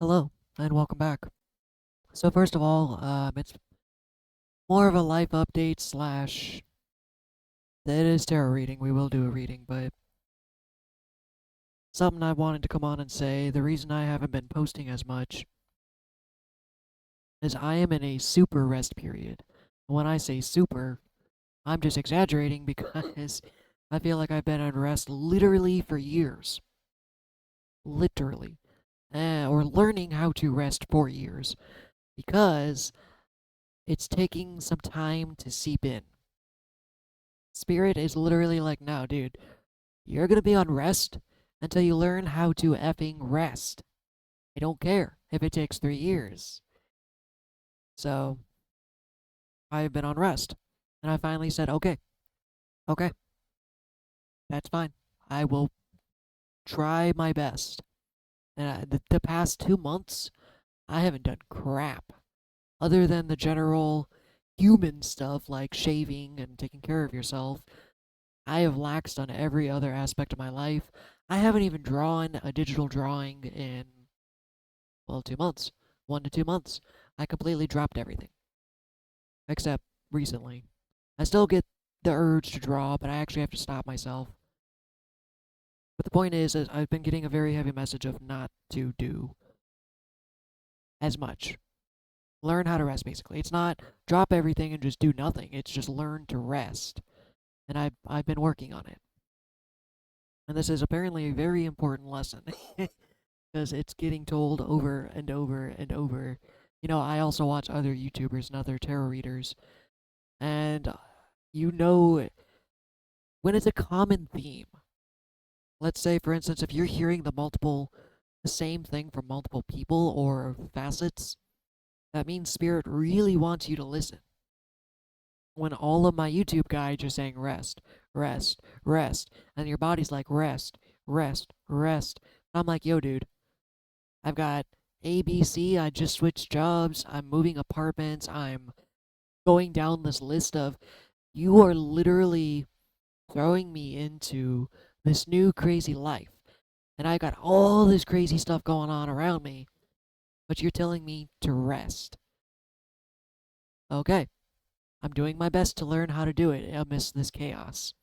Hello, and welcome back. So first of all, it's more of a life update slash. It is tarot reading. We will do a reading, but something I wanted to come on and say. The reason I haven't been posting as much is I am in a super rest period. When I say super, I'm just exaggerating because I feel like I've been on rest literally for years, literally, or learning how to rest for years because it's taking some time to seep in. Spirit is literally like, no, dude, you're gonna be on rest until you learn how to effing rest. I don't care if it takes 3 years. So I've been on rest. And I finally said, okay, okay, that's fine. I will try my best. And the past 2 months, I haven't done crap other than the general human stuff like shaving and taking care of yourself. I have laxed on every other aspect of my life. I haven't even drawn a digital drawing in, well, 2 months. 1 to 2 months. I completely dropped everything. Except recently. I still get the urge to draw, but I actually have to stop myself. But the point is I've been getting a very heavy message of not to do as much. Learn how to rest, basically. It's not drop everything and just do nothing. It's just learn to rest. And I've been working on it. And this is apparently a very important lesson. Because it's getting told over and over and over. I also watch other YouTubers and other tarot readers, and when it's a common theme. Let's say, for instance, if you're hearing the same thing from multiple people or facets, that means Spirit really wants you to listen. When all of my YouTube guides are saying rest, rest, rest, and your body's like rest, rest, rest, I'm like, yo, dude, I've got ABC. I just switched jobs. I'm moving apartments. I'm going down this list of you are literally throwing me into this new crazy life. And I got all this crazy stuff going on around me, but you're telling me to rest. Okay, I'm doing my best to learn how to do it amidst this chaos.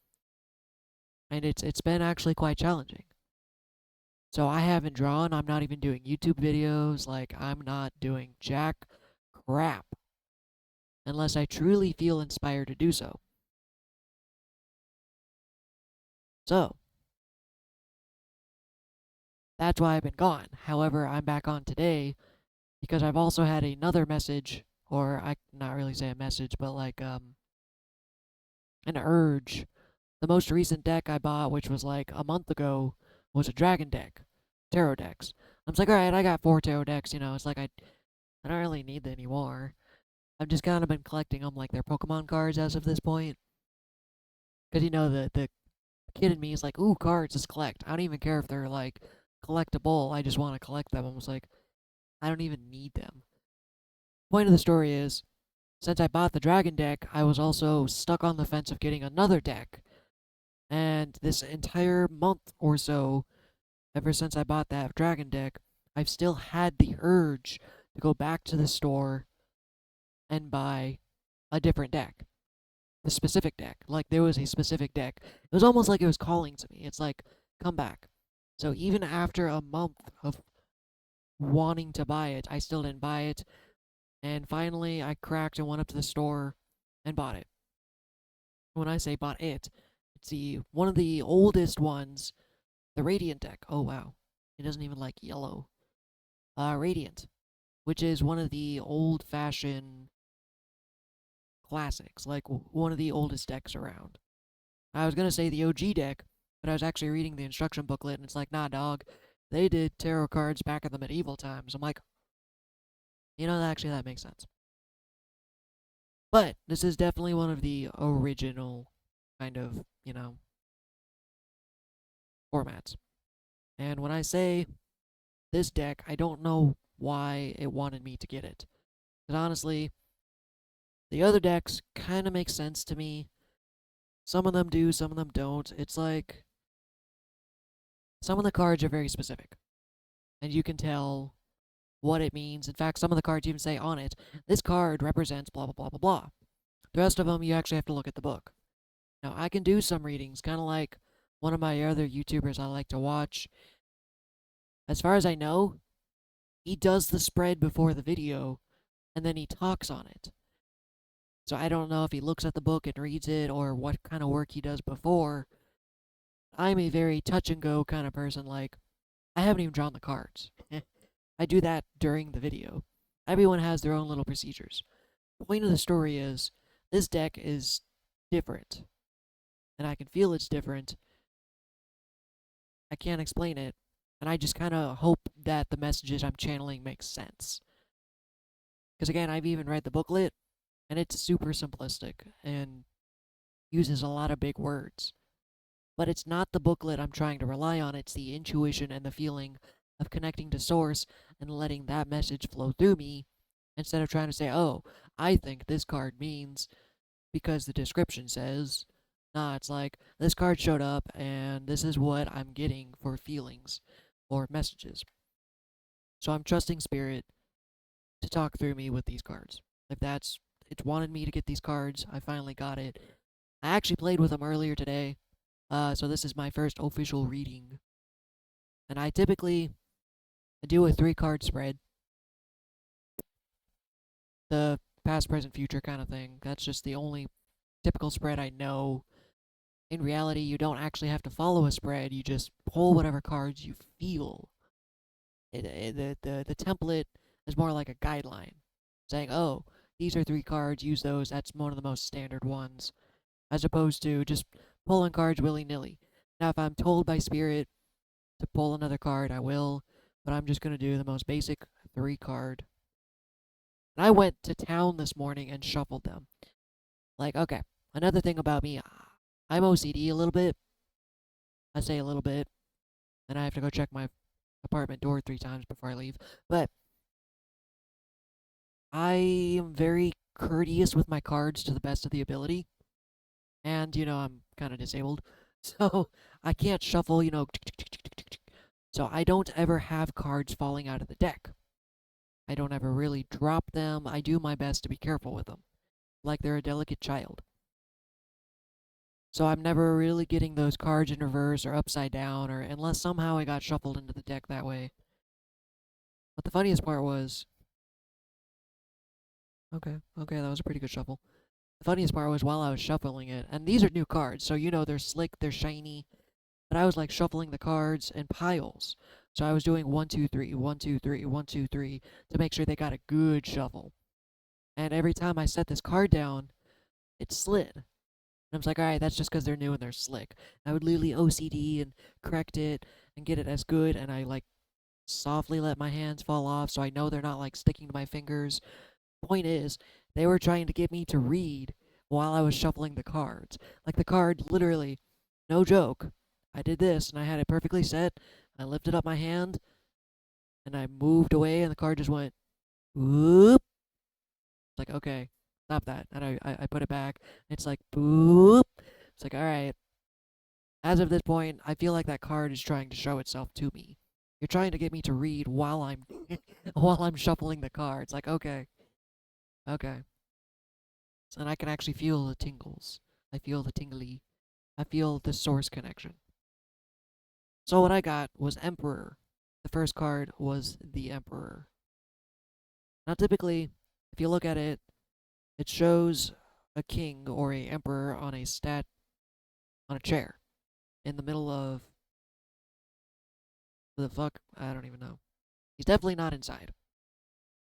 And it's been actually quite challenging. So I haven't drawn, I'm not even doing YouTube videos, like I'm not doing jack crap unless I truly feel inspired to do so. So, that's why I've been gone. However, I'm back on today because I've also had another message, or I not really say a message, but like an urge. The most recent deck I bought, which was like a month ago, was a dragon deck, tarot decks. I'm just like, all right, I got 4 tarot decks. It's like I don't really need any more. I've just kind of been collecting them like they're Pokemon cards as of this point. Because the kid in me is like, ooh, cards, just collect. I don't even care if they're like collectible. I just want to collect them. I was like, I don't even need them. Point of the story is, since I bought the dragon deck, I was also stuck on the fence of getting another deck. And this entire month or so, ever since I bought that dragon deck, I've still had the urge to go back to the store and buy a different deck. The specific deck. Like there was a specific deck. It was almost like it was calling to me. It's like, come back. So even after a month of wanting to buy it, I still didn't buy it. And finally, I cracked and went up to the store and bought it. When I say bought it, it's the one of the oldest ones, the Radiant deck. Oh wow, it doesn't even like yellow. Radiant, which is one of the old-fashioned classics, like one of the oldest decks around. I was gonna say the OG deck, but I was actually reading the instruction booklet, and it's like, nah, dog, they did tarot cards back in the medieval times. I'm like, actually that makes sense. But this is definitely one of the original kind of, formats. And when I say this deck, I don't know why it wanted me to get it. Because honestly, the other decks kind of make sense to me. Some of them do, some of them don't. It's like some of the cards are very specific. And you can tell what it means. In fact, some of the cards even say on it, this card represents blah, blah, blah, blah, blah. The rest of them, you actually have to look at the book. Now, I can do some readings, kind of like one of my other YouTubers I like to watch. As far as I know, he does the spread before the video, and then he talks on it. So I don't know if he looks at the book and reads it, or what kind of work he does before. I'm a very touch-and-go kind of person, like, I haven't even drawn the cards. I do that during the video. Everyone has their own little procedures. The point of the story is, this deck is different. And I can feel it's different. I can't explain it. And I just kind of hope that the messages I'm channeling make sense. Because again, I've even read the booklet, and it's super simplistic and uses a lot of big words. But it's not the booklet I'm trying to rely on, it's the intuition and the feeling of connecting to source and letting that message flow through me instead of trying to say, oh, I think this card means because the description says. Nah, it's like, this card showed up and this is what I'm getting for feelings or messages. So I'm trusting Spirit to talk through me with these cards. If it's wanted me to get these cards, I finally got it. I actually played with them earlier today, so this is my first official reading. And I typically do a 3-card spread. The past, present, future kind of thing. That's just the only typical spread I know. In reality, you don't actually have to follow a spread. You just pull whatever cards you feel. The template is more like a guideline, saying, oh, these are 3 cards, use those. That's one of the most standard ones, as opposed to just pulling cards willy-nilly. Now, if I'm told by Spirit to pull another card, I will, but I'm just going to do the most basic 3-card. And I went to town this morning and shuffled them. Like, okay, another thing about me, I'm OCD a little bit. I say a little bit, and I have to go check my apartment door 3 times before I leave. But I am very courteous with my cards to the best of the ability. And, I'm kind of disabled. So I can't shuffle, So I don't ever have cards falling out of the deck. I don't ever really drop them. I do my best to be careful with them, like they're a delicate child. So I'm never really getting those cards in reverse or upside down, or unless somehow I got shuffled into the deck that way. But the funniest part was, okay, that was a pretty good shuffle. The funniest part was while I was shuffling it, and these are new cards, so they're slick, they're shiny, but I was like shuffling the cards in piles. So I was doing 1, 2, 3, 1, 2, 3, 1, 2, 3 to make sure they got a good shuffle. And every time I set this card down, it slid. And I was like, alright, that's just because they're new and they're slick. I would literally OCD and correct it and get it as good, and I like softly let my hands fall off so I know they're not like sticking to my fingers. Point is, they were trying to get me to read while I was shuffling the cards. Like the card, literally, no joke. I did this and I had it perfectly set. I lifted up my hand and I moved away and the card just went, whoop. It's like, okay, stop that. And I put it back. It's like, boop. It's like, all right. As of this point, I feel like that card is trying to show itself to me. You're trying to get me to read while I'm while I'm shuffling the cards. Like, okay. Okay. So, and I can actually feel the tingles. I feel the tingly. I feel the source connection. So what I got was Emperor. The first card was the Emperor. Now typically, if you look at it, it shows a king or a emperor on a chair in the middle of the fuck, I don't even know. He's definitely not inside.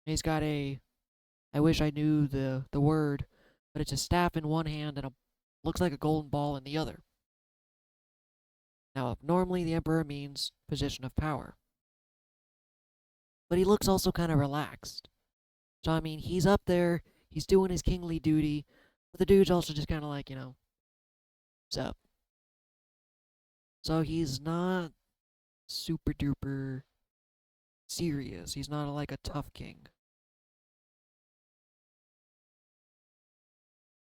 He's got I wish I knew the word, but it's a staff in one hand and looks like a golden ball in the other. Now, normally the Emperor means position of power. But he looks also kind of relaxed. So, I mean, he's up there, he's doing his kingly duty, but the dude's also just kind of like, what's up? So he's not super duper serious. He's not like a tough king.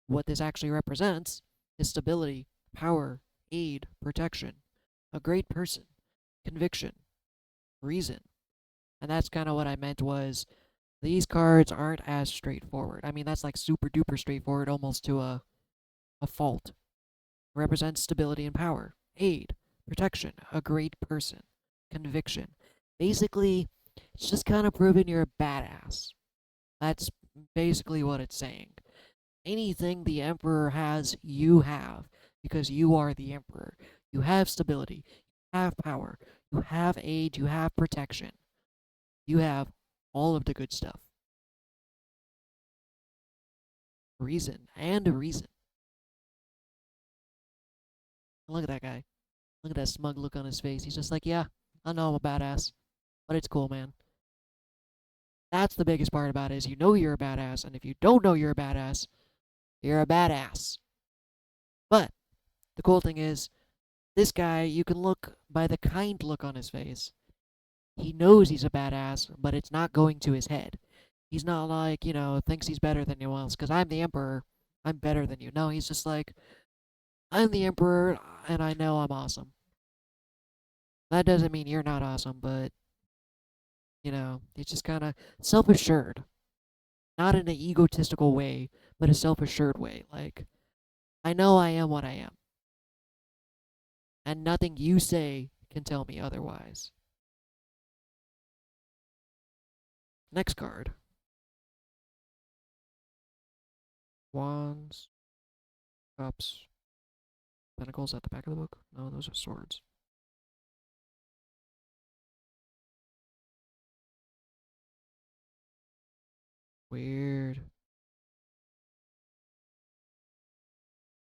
What this actually represents is stability, power, aid, protection, a great person, conviction, reason, And that's kind of what I meant was these cards aren't as straightforward. I mean, that's like super duper straightforward, almost to a fault. Represents stability and power, aid, protection, a great person, conviction. Basically, it's just kind of proving you're a badass. That's basically what it's saying. Anything the Emperor has, you have, because you are the Emperor. You have stability, you have power, you have aid, you have protection. You have all of the good stuff. Reason and a reason. Look at that guy. Look at that smug look on his face. He's just like, yeah, I know I'm a badass, but it's cool, man. That's the biggest part about it is you know you're a badass, and if you don't know you're a badass, you're a badass. But the cool thing is, this guy, you can look by the kind look on his face. He knows he's a badass, but it's not going to his head. He's not like, thinks he's better than anyone else, because I'm the Emperor, I'm better than you. No, he's just like, I'm the Emperor, and I know I'm awesome. That doesn't mean you're not awesome, but, it's just kind of self assured. Not in an egotistical way, but a self assured way. Like, I know I am what I am, and nothing you say can tell me otherwise. Next card. Wands, Cups, Pentacles at the back of the book? No, those are swords. Weird.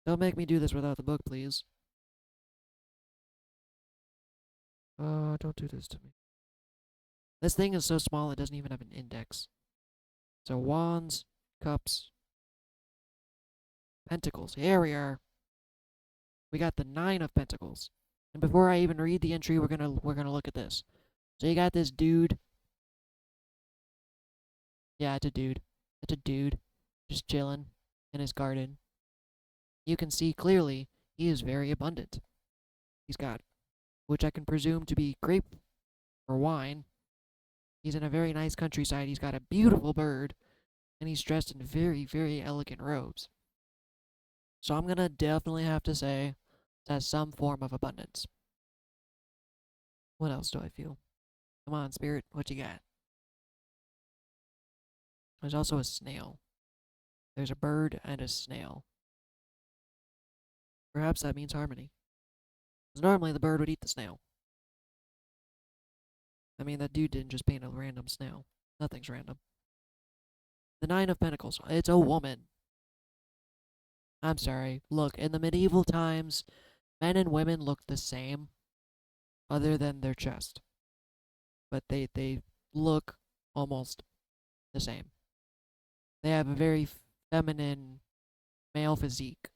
Don't make me do this without the book, please. Don't do this to me. This thing is so small it doesn't even have an index. So Wands, Cups, Pentacles. Here we are. We got the 9 of Pentacles. And before I even read the entry, we're gonna look at this. So you got this dude. Yeah, it's a dude. It's a dude just chilling in his garden. You can see clearly he is very abundant. He's got, which I can presume to be grape or wine. He's in a very nice countryside. He's got a beautiful bird, and he's dressed in very, very elegant robes. So I'm gonna definitely have to say it has some form of abundance. What else do I feel? Come on, spirit, what you got? There's also a snail. There's a bird and a snail. Perhaps that means harmony. Because normally the bird would eat the snail. I mean, that dude didn't just paint a random snail. Nothing's random. The 9 of Pentacles. It's a woman. I'm sorry. Look, in the medieval times, men and women looked the same, other than their chest. But they look almost the same. They have a very feminine male physique,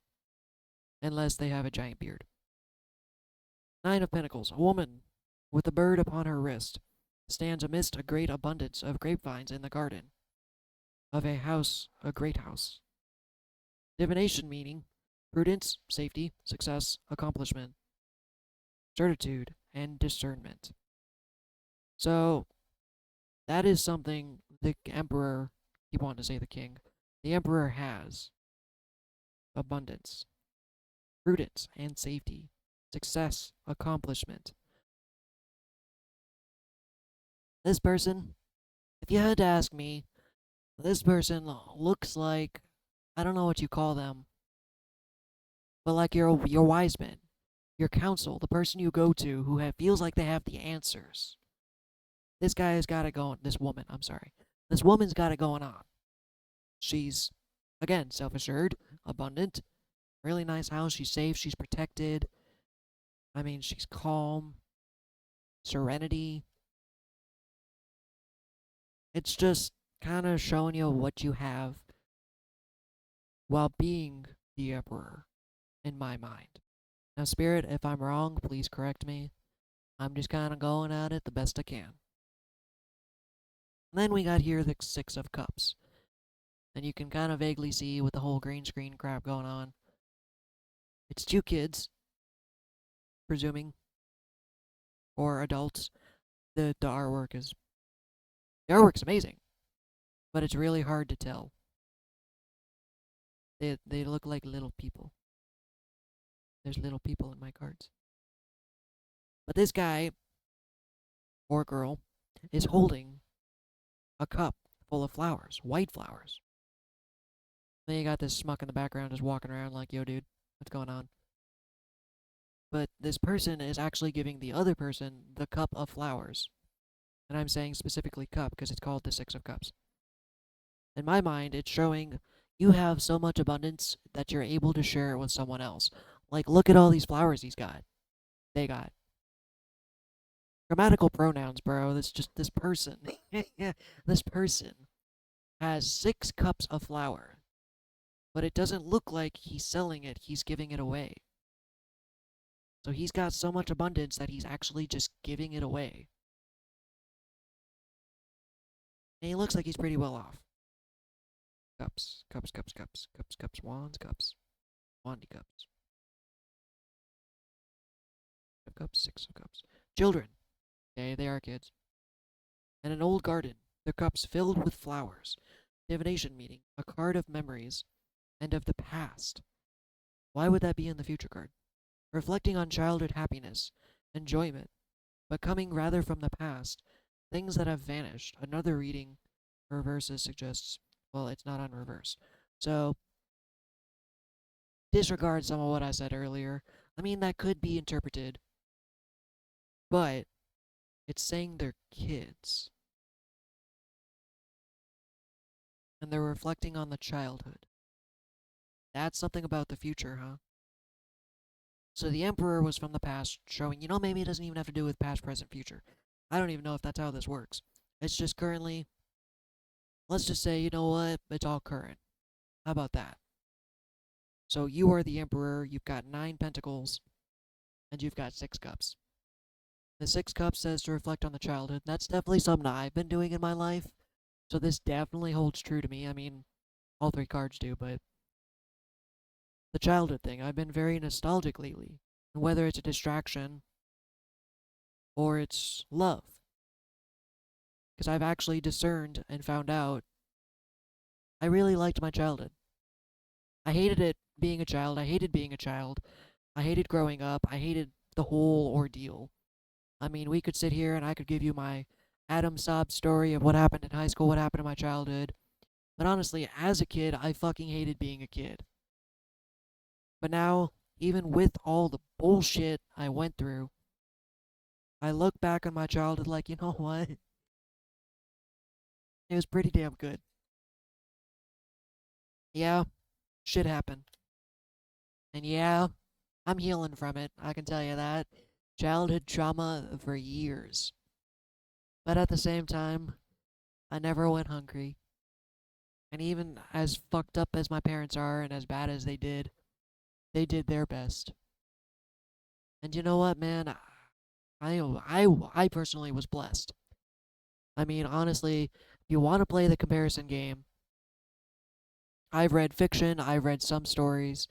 unless they have a giant beard. 9 of Pentacles. A woman with a bird upon her wrist stands amidst a great abundance of grapevines in the garden of a house, a great house. Divination meaning prudence, safety, success, accomplishment, certitude, and discernment. So, that is something the Emperor, he wanted to say the king, the Emperor has abundance, prudence, and safety, success, accomplishment. This person, if you had to ask me, this person looks like, I don't know what you call them, but like your wise men, your counsel, the person you go to who feels like they have the answers. This guy has got it going. This woman, I'm sorry. This woman's got it going on. She's, again, self assured, abundant, really nice house. She's safe. She's protected. I mean, she's calm, serenity. It's just kind of showing you what you have while being the Emperor, in my mind. Now, Spirit, if I'm wrong, please correct me. I'm just kind of going at it the best I can. And then we got here the 6 of Cups. And you can kind of vaguely see with the whole green screen crap going on. It's 2 kids, presuming, or adults. The artwork is The artwork's amazing, but it's really hard to tell. They look like little people. There's little people in my cards. But this guy or girl is holding a cup full of flowers, white flowers. Then you got this schmuck in the background just walking around like, yo, dude, what's going on? But this person is actually giving the other person the cup of flowers. And I'm saying specifically cup because it's called the Six of Cups. In my mind, it's showing you have so much abundance that you're able to share it with someone else. Like, look at all these flowers he's got. They got. Grammatical pronouns, bro. That's just this person. This person has 6 cups of flour, but it doesn't look like he's selling it, he's giving it away. So he's got so much abundance that he's actually just giving it away. And he looks like he's pretty well off. Cups, cups, cups, cups, cups, cups, wands, cups, wandy cups. Cups, 6 of cups. Children. Okay, they are kids. And an old garden, their cups filled with flowers. Divination meeting, a card of memories and of the past. Why would that be in the future card? Reflecting on childhood happiness, enjoyment, but coming rather from the past, things that have vanished. Another reading, reverses suggests, well, it's not on reverse. So, disregard some of what I said earlier. I mean, that could be interpreted, but it's saying they're kids. And they're reflecting on the childhood. That's something about the future, huh? So the Emperor was from the past, showing, maybe it doesn't even have to do with past, present, future. I don't even know if that's how this works. It's just currently, let's just say, you know what, it's all current. How about that? So you are the Emperor, you've got 9 pentacles, and you've got 6 cups. The 6 cups says to reflect on the childhood. That's definitely something I've been doing in my life. So this definitely holds true to me. I mean, all 3 cards do, but the childhood thing, I've been very nostalgic lately. And whether it's a distraction or it's love. Because I've actually discerned and found out I really liked my childhood. I hated it being a child. I hated being a child. I hated growing up. I hated the whole ordeal. I mean, we could sit here and I could give you my Adam sob story of what happened in high school, what happened in my childhood. But honestly, as a kid, I fucking hated being a kid. But now, even with all the bullshit I went through, I look back on my childhood like, you know what? It was pretty damn good. Yeah, shit happened. And yeah, I'm healing from it, I can tell you that. Childhood trauma for years. But at the same time, I never went hungry. And even as fucked up as my parents are and as bad as they did their best. And you know what, man? I personally was blessed. I mean, honestly, if you want to play the comparison game, I've read fiction, I've read some stories,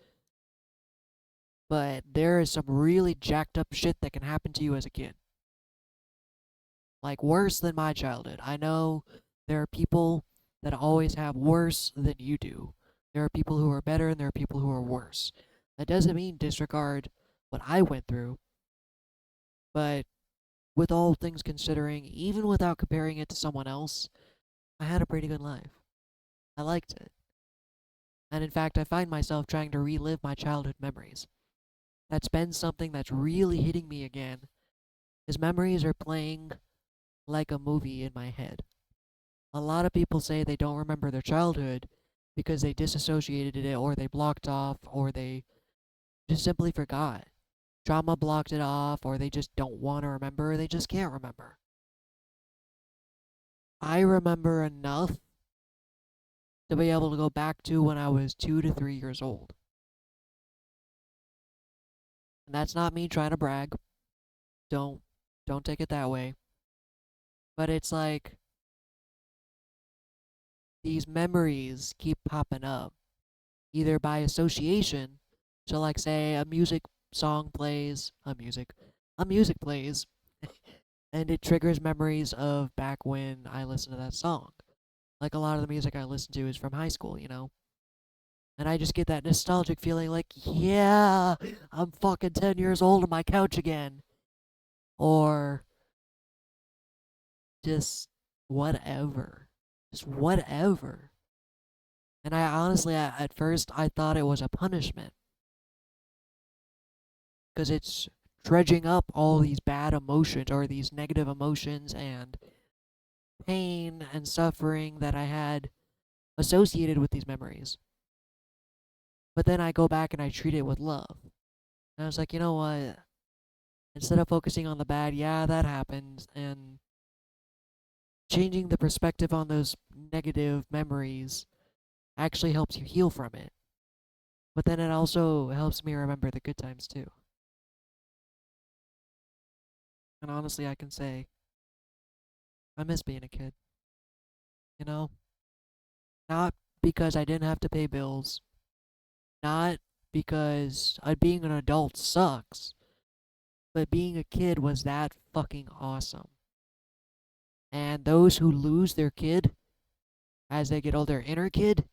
but there is some really jacked up shit that can happen to you as a kid. Like, worse than my childhood. I know there are people that always have worse than you do. There are people who are better and there are people who are worse. That doesn't mean disregard what I went through, but with all things considering, even without comparing it to someone else, I had a pretty good life. I liked it. And in fact, I find myself trying to relive my childhood memories. That's been something that's really hitting me again, is memories are playing like a movie in my head. A lot of people say they don't remember their childhood because they disassociated it or they blocked off or they just simply forgot. Trauma blocked it off or they just don't want to remember or they just can't remember. I remember enough to be able to go back to when I was 2 to 3 years old. And that's not me trying to brag. Don't take it that way. But it's like these memories keep popping up either by association. So like say a music plays, and and it triggers memories of back when I listened to that song. Like a lot of the music I listen to is from high school, you know? And I just get that nostalgic feeling like, yeah, I'm fucking 10 years old on my couch again. Or just whatever. Just whatever. And I honestly, at first, I thought it was a punishment. Because it's dredging up all these bad emotions or these negative emotions and pain and suffering that I had associated with these memories. But then I go back and I treat it with love. And I was like, you know what? Instead of focusing on the bad, yeah, that happens, and changing the perspective on those negative memories actually helps you heal from it. But then it also helps me remember the good times too. And honestly, I can say I miss being a kid. You know, not because I didn't have to pay bills, not because being an adult sucks, but being a kid was that fucking awesome. And those who lose their kid as they get older, inner kid,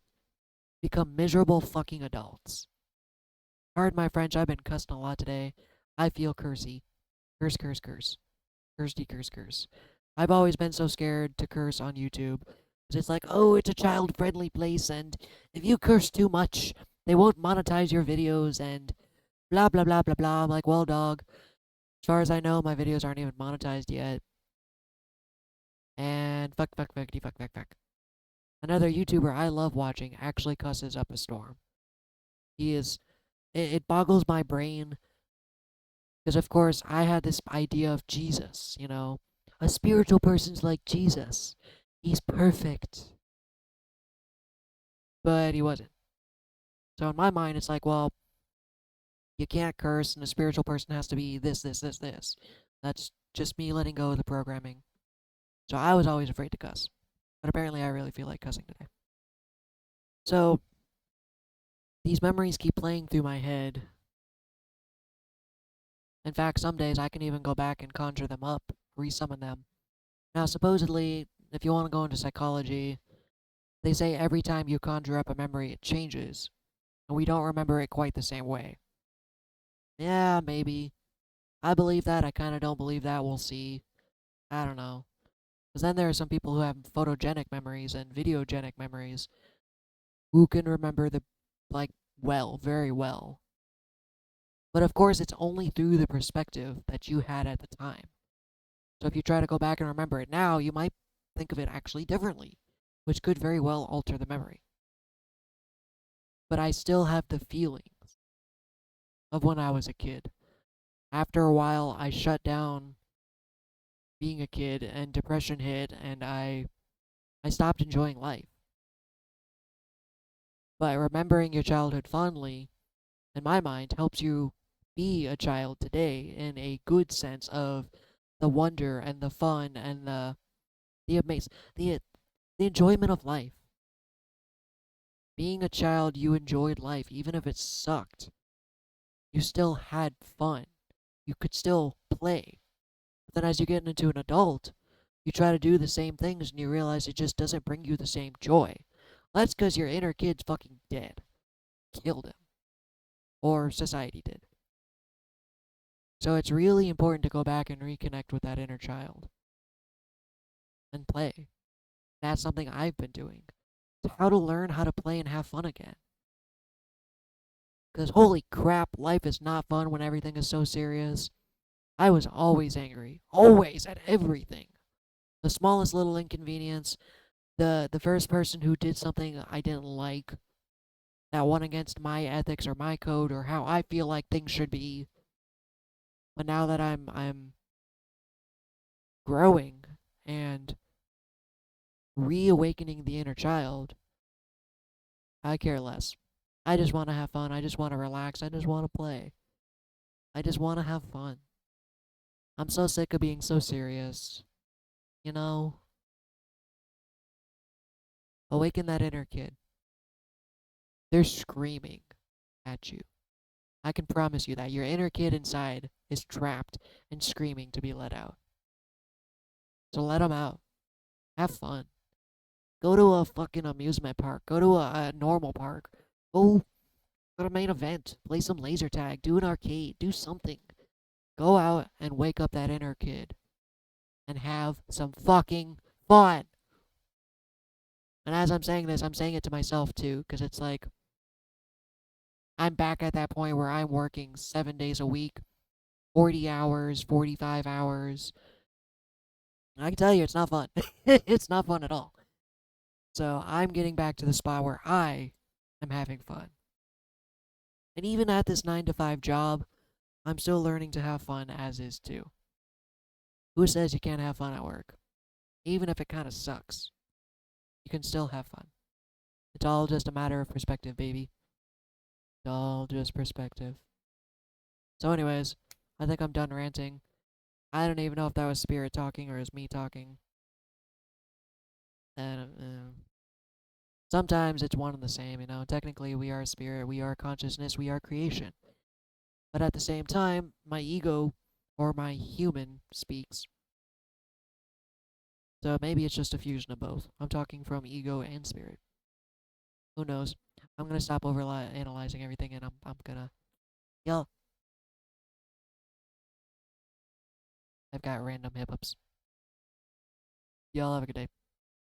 become miserable fucking adults. Pardon my French, I've been cussing a lot today. I feel cursy. Curse, curse, curse. Cursedy, curse, curse. I've always been so scared to curse on YouTube. 'Cause it's like, oh, it's a child friendly place, and if you curse too much, they won't monetize your videos, and blah, blah, blah, blah, blah. I'm like, well, dog, as far as I know, my videos aren't even monetized yet. And fuck, fuck, fuckity, fuck, fuck, fuck. Another YouTuber I love watching actually cusses up a storm. He is. It boggles my brain because, of course, I had this idea of Jesus, you know? A spiritual person's like Jesus. He's perfect. But he wasn't. So in my mind, it's like, well, you can't curse, and a spiritual person has to be this, this, this, this. That's just me letting go of the programming. So I was always afraid to cuss. But apparently, I really feel like cussing today. So these memories keep playing through my head. In fact, some days I can even go back and conjure them up, resummon them. Now, supposedly, if you want to go into psychology, they say every time you conjure up a memory, it changes, and we don't remember it quite the same way. Yeah, maybe. I believe that. I kind of don't believe that. We'll see. I don't know. Because then there are some people who have photogenic memories and videogenic memories who can remember the, like, well, very well. But of course, it's only through the perspective that you had at the time. So if you try to go back and remember it now, you might think of it actually differently, which could very well alter the memory. But I still have the feelings of when I was a kid. After a while, I shut down being a kid and depression hit and I stopped enjoying life. But remembering your childhood fondly, in my mind, helps you be a child today in a good sense of the wonder and the fun and the amaze the enjoyment of life. Being a child, you enjoyed life, even if it sucked. You still had fun. You could still play. But then as you get into an adult, you try to do the same things and you realize it just doesn't bring you the same joy. That's because your inner kid's fucking dead. Killed him. Or society did. So it's really important to go back and reconnect with that inner child and play. That's something I've been doing. It's how to learn how to play and have fun again. Because holy crap, life is not fun when everything is so serious. I was always angry. Always at everything. The smallest little inconvenience, the first person who did something I didn't like, that went against my ethics or my code or how I feel like things should be. But now that I'm growing and reawakening the inner child, I care less. I just want to have fun. I just want to relax. I just want to play. I just want to have fun. I'm so sick of being so serious. You know, awaken that inner kid. They're screaming at you. I can promise you that your inner kid inside is trapped and screaming to be let out. So let them out. Have fun. Go to a fucking amusement park. Go to a normal park. Go to a main event. Play some laser tag. Do an arcade. Do something. Go out and wake up that inner kid. And have some fucking fun. And as I'm saying this, I'm saying it to myself too, because it's like, I'm back at that point where I'm working 7 days a week, 40 hours, 45 hours. I can tell you, it's not fun. It's not fun at all. So I'm getting back to the spot where I am having fun. And even at this 9 to 5 job, I'm still learning to have fun as is too. Who says you can't have fun at work? Even if it kind of sucks, you can still have fun. It's all just a matter of perspective, baby. It's all just perspective. So, anyways, I think I'm done ranting. I don't even know if that was Spirit talking or is me talking. And sometimes it's one and the same, you know. Technically, we are spirit, we are consciousness, we are creation. But at the same time, my ego or my human speaks. So maybe it's just a fusion of both. I'm talking from ego and spirit. Who knows? I'm gonna stop over analyzing everything, and I'm gonna yell. I've got random hiccups. Y'all have a good day.